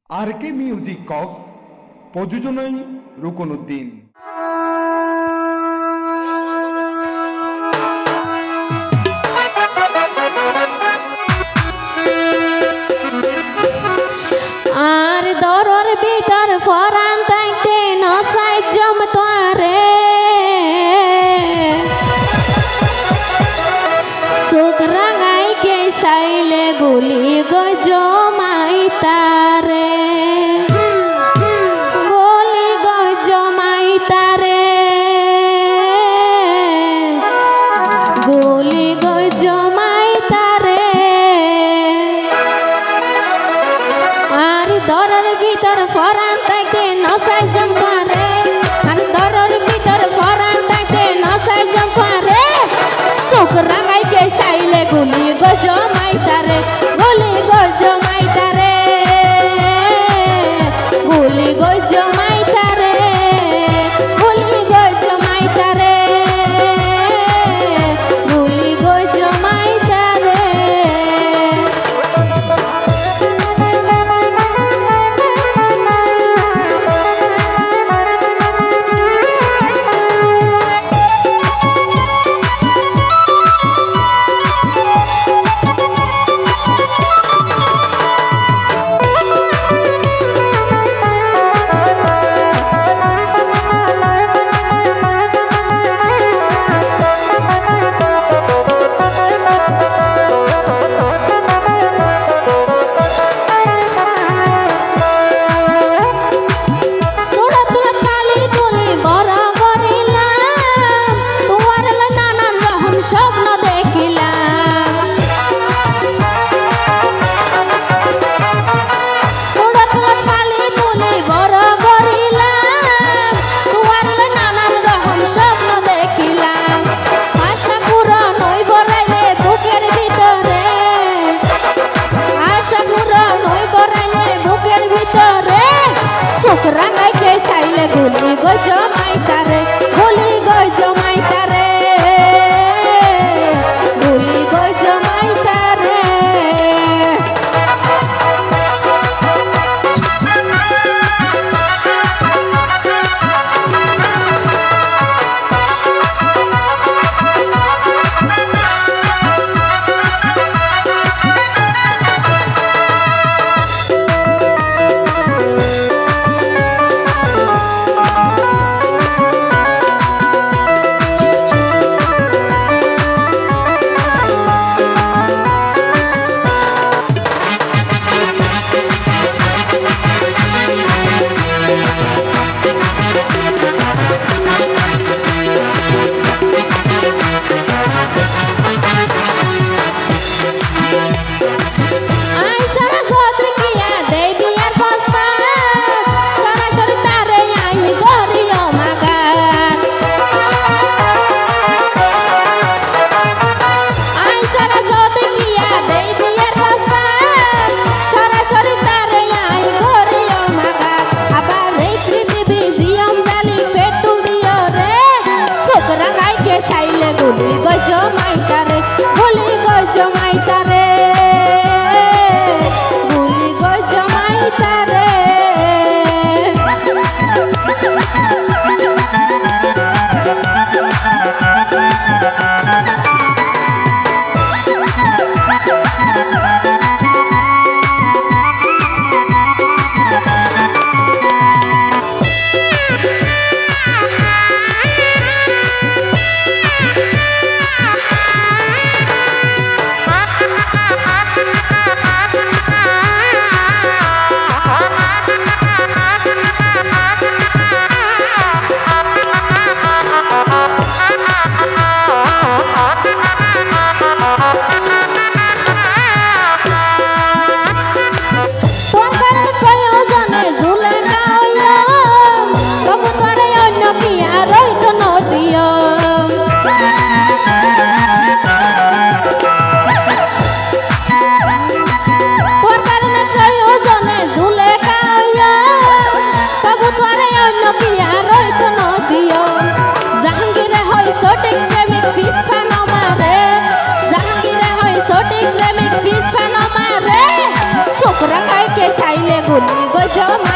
আর কে music Cox, প্রযোজনায় রুকনউদ্দিন। আর দরর ভিতর Ferran থাকতে নসাই জমতোয়ারে সুখ রাঙাই কে সাইলে গুলি গজমাই তারে গুলি গজমাই তারে গুলি গজমাই তারে আর দরর ভিতর ফরান থাকতে নসাই জমতোয়ারে আর দরর ভিতর ফরান থাকতে নসাই জমতোয়ারে সুখ রাঙাই কে সাইলে গুলি গজমাই তারে গুলি গজমাই তারে গুলি গজমাই তারে গুলি গজমাই তারে গুলি গজমাই তারে কই যাও